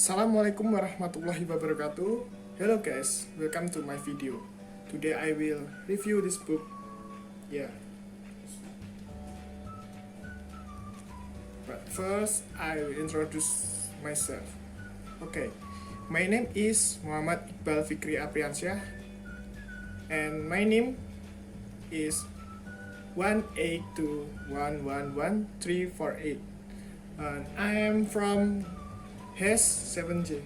Assalamualaikum warahmatullahi wabarakatuh. Hello guys, welcome to my video. Today I will review this book. Yeah. But first I will introduce myself. Okay. My name is Muhammad Iqbal Fikri Apriansyah and my name is 182111348 and I am from HES 7J.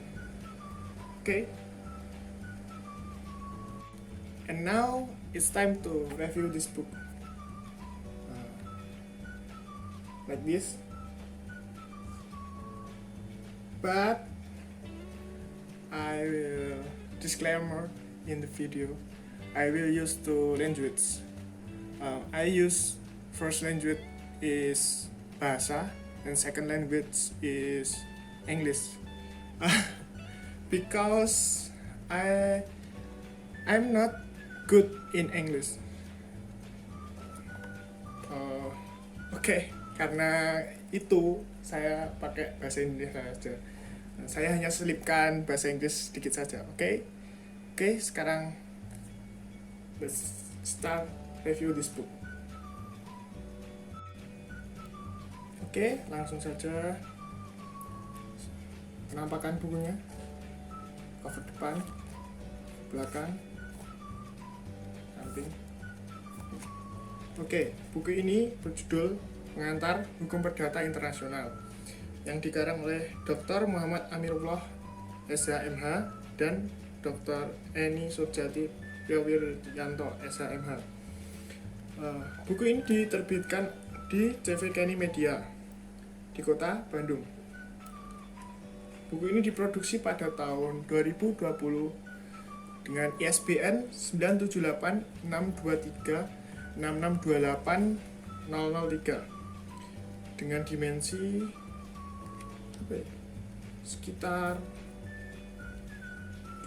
Okay. And now it's time to review this book. Like this. But I will disclaimer in the video. I will use two languages. I use first language is Bahasa and second language is English. Because I'm not good in English. Oke, karena itu saya pakai bahasa Indonesia saja. Saya hanya selipkan bahasa Inggris sedikit saja. Oke, sekarang let's start review this book. Oke, langsung saja. Penampakan bukunya, cover depan, belakang, samping. Oke, buku ini berjudul Pengantar Hukum Perdata Internasional yang dikarang oleh Dr. Muhammad Amirullah SHMH dan Dr. Eni Surjati Priawiryanto SHMH. Buku ini diterbitkan di CV Kenny Media di kota Bandung. Buku ini diproduksi pada tahun 2020 dengan ISBN 978-623-6628003 dengan dimensi sekitar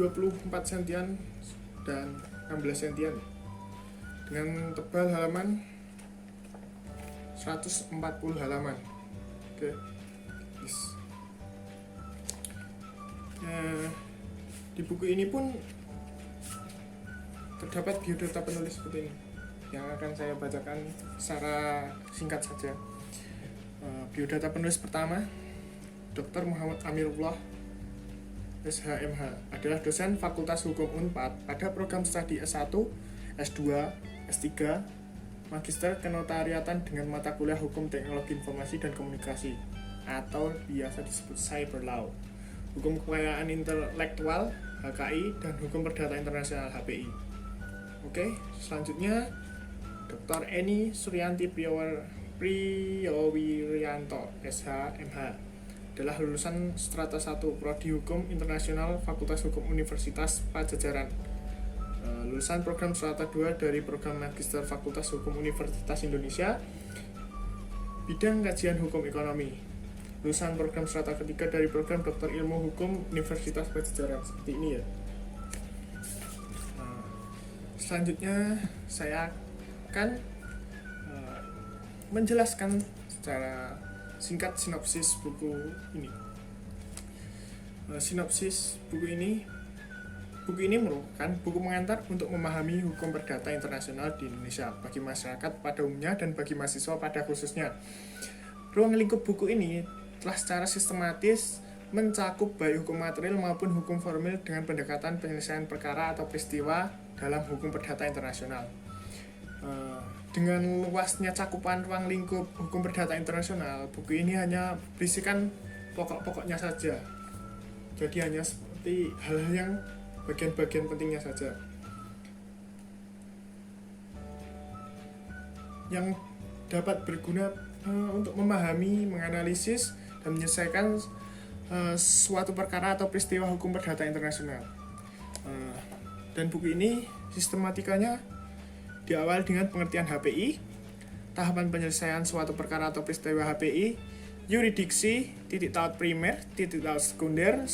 24 cm dan 16 cm dengan tebal halaman 140 halaman. Oke. Di buku ini pun terdapat biodata penulis seperti ini yang akan saya bacakan secara singkat saja. Biodata penulis pertama, Dr. Muhammad Amirullah SHMH adalah dosen Fakultas Hukum Unpad pada program studi S1, S2, S3, Magister Kenotariatan dengan mata kuliah Hukum Teknologi Informasi dan Komunikasi atau biasa disebut Cyber Law, Hukum Kekayaan Intelektual HKI dan Hukum Perdata Internasional HPI. Oke, selanjutnya Dr. Eni Suryanti Priawiryanto SHMH adalah lulusan Strata 1 Prodi Hukum Internasional Fakultas Hukum Universitas Padjadjaran. Lulusan program Strata 2 dari program Magister Fakultas Hukum Universitas Indonesia bidang kajian hukum ekonomi. Lulusan program strata ketiga dari program Doktor Ilmu Hukum Universitas Padjadjaran. Seperti ini ya. Selanjutnya saya akan menjelaskan secara singkat sinopsis buku ini. Sinopsis buku ini merupakan buku pengantar untuk memahami hukum perdata internasional di Indonesia bagi masyarakat pada umumnya dan bagi mahasiswa pada khususnya. Ruang lingkup buku ini telah secara sistematis mencakup baik hukum material maupun hukum formil dengan pendekatan penyelesaian perkara atau peristiwa dalam hukum perdata internasional. Dengan luasnya cakupan ruang lingkup hukum perdata internasional, buku ini hanya berisikan pokok-pokoknya saja. Jadi hanya seperti hal-hal yang bagian-bagian pentingnya saja yang dapat berguna untuk memahami, menganalisis, dan menyelesaikan suatu perkara atau peristiwa hukum perdata internasional. Dan buku ini sistematikanya diawali dengan pengertian HPI, tahapan penyelesaian suatu perkara atau peristiwa HPI, yuridiksi, titik taut primer, titik taut sekunder,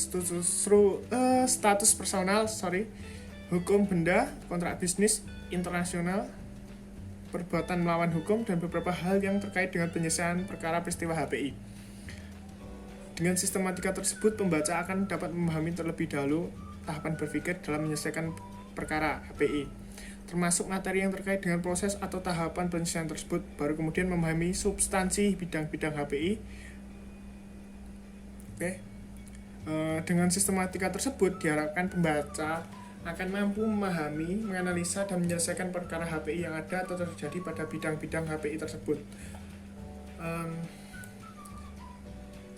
status personal, hukum benda, kontrak bisnis internasional, perbuatan melawan hukum, dan beberapa hal yang terkait dengan penyelesaian perkara peristiwa HPI. Dengan sistematika tersebut, pembaca akan dapat memahami terlebih dahulu tahapan berpikir dalam menyelesaikan perkara HPI, termasuk materi yang terkait dengan proses atau tahapan penyelesaian tersebut, baru kemudian memahami substansi bidang-bidang HPI. Oke. Dengan sistematika tersebut, diharapkan pembaca akan mampu memahami, menganalisa, dan menyelesaikan perkara HPI yang ada atau terjadi pada bidang-bidang HPI tersebut.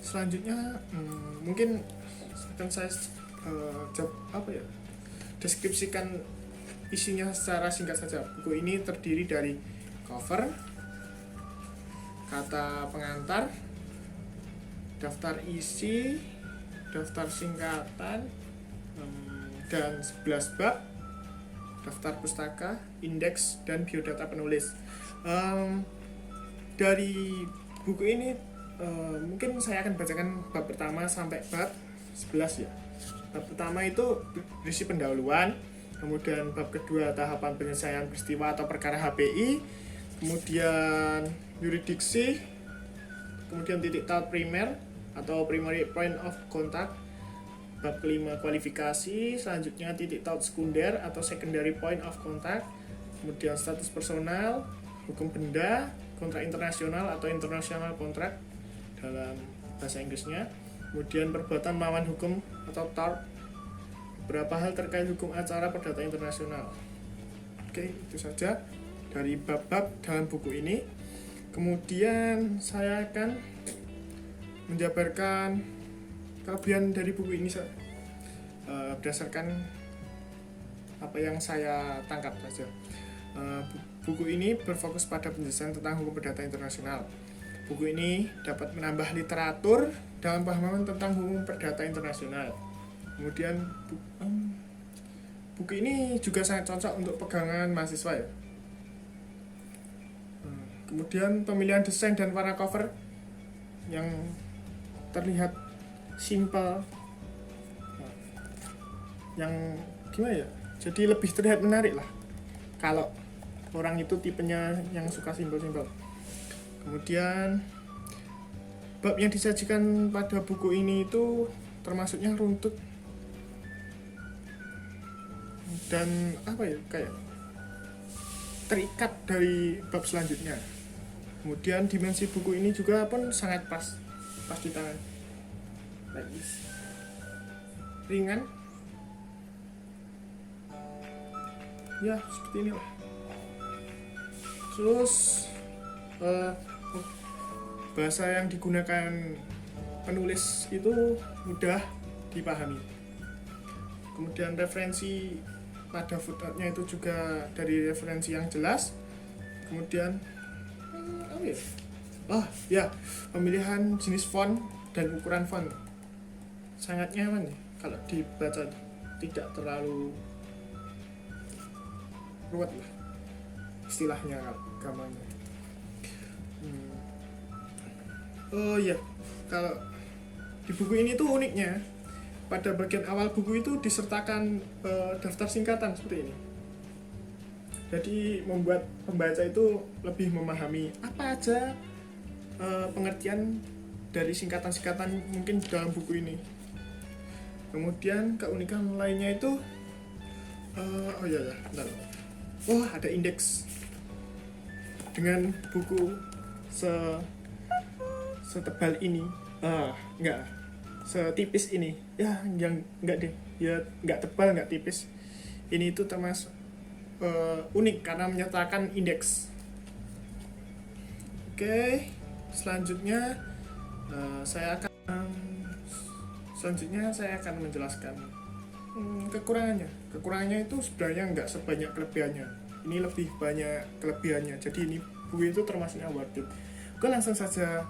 Selanjutnya mungkin akan saya deskripsikan isinya secara singkat saja. Buku ini terdiri dari cover, kata pengantar, daftar isi, daftar singkatan, dan 11 bab, daftar pustaka, indeks, dan biodata penulis. Dari buku ini mungkin saya akan bacakan bab pertama sampai bab 11 ya. Bab pertama itu berisi pendahuluan, kemudian bab kedua tahapan penyelesaian peristiwa atau perkara HPI, kemudian yurisdiksi, kemudian titik taut primer atau primary point of contact, bab kelima kualifikasi, selanjutnya titik taut sekunder atau secondary point of contact, kemudian status personal, hukum benda, kontrak internasional atau international contract dalam bahasa Inggrisnya, kemudian perbuatan melawan hukum atau tort, beberapa hal terkait hukum acara perdata internasional. Oke, itu saja dari bab-bab dalam buku ini. Kemudian saya akan menjabarkan kelebihan dari buku ini berdasarkan apa yang saya tangkap saja. Buku ini berfokus pada penjelasan tentang hukum perdata internasional. Buku ini dapat menambah literatur dalam pemahaman tentang hukum perdata internasional. Kemudian buku ini juga sangat cocok untuk pegangan mahasiswa ya. Kemudian pemilihan desain dan warna cover yang terlihat simpel, yang gimana ya, jadi lebih terlihat menarik lah kalau orang itu tipenya yang suka simpel-simpel. Kemudian bab yang disajikan pada buku ini itu termasuknya runtut dan kayak terikat dari bab selanjutnya. Kemudian dimensi buku ini juga pun sangat pas di tangan, ringan ya, seperti inilah. Terus bahasa yang digunakan penulis itu mudah dipahami. Kemudian referensi pada footnote-nya itu juga dari referensi yang jelas. Kemudian pemilihan jenis font dan ukuran font sangat nyaman ya, kalau dibaca tidak terlalu ruwet lah istilahnya, gampangnya. Kalau di buku ini tuh uniknya, pada bagian awal buku itu disertakan daftar singkatan seperti ini. Jadi membuat pembaca itu lebih memahami apa aja pengertian dari singkatan-singkatan mungkin di dalam buku ini. Kemudian keunikan lainnya itu ada indeks. Dengan buku setebal ini, setipis ini, nggak tebal, nggak tipis. Ini itu termasuk unik karena menyertakan indeks. Oke, selanjutnya saya akan menjelaskan kekurangannya. Kekurangannya itu sebenarnya nggak sebanyak kelebihannya. Ini lebih banyak kelebihannya. Jadi ini buku itu termasuknya worth it. Oke, langsung saja.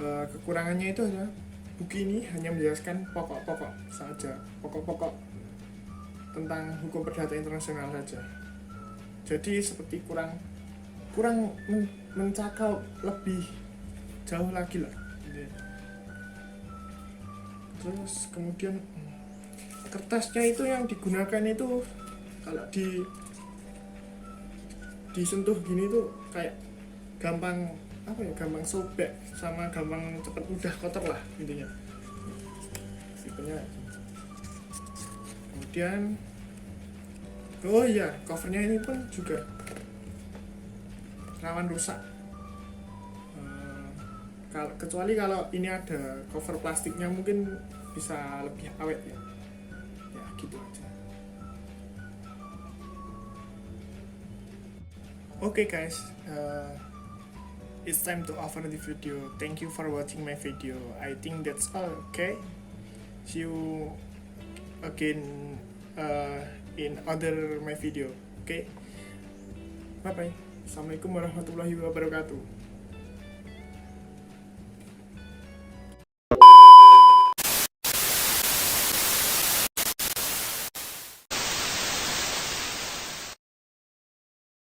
Kekurangannya itu adalah buku ini hanya menjelaskan pokok-pokok saja, pokok-pokok tentang hukum perdata internasional saja. Jadi seperti kurang mencakap lebih jauh lagi lah. Terus kemudian kertasnya itu yang digunakan itu kalau disentuh gini tuh kayak gampang sobek sama gampang cepat mudah kotor lah intinya. tipenya. Kemudian oh iya, covernya ini pun juga rawan rusak. Kecuali kalau ini ada cover plastiknya mungkin bisa lebih awet ya. Ya gitu aja. Okay guys, it's time to over the video. Thank you for watching my video. I think that's all. Okay, see you again in other my video. Okay, bye bye. Assalamualaikum warahmatullahi wabarakatuh.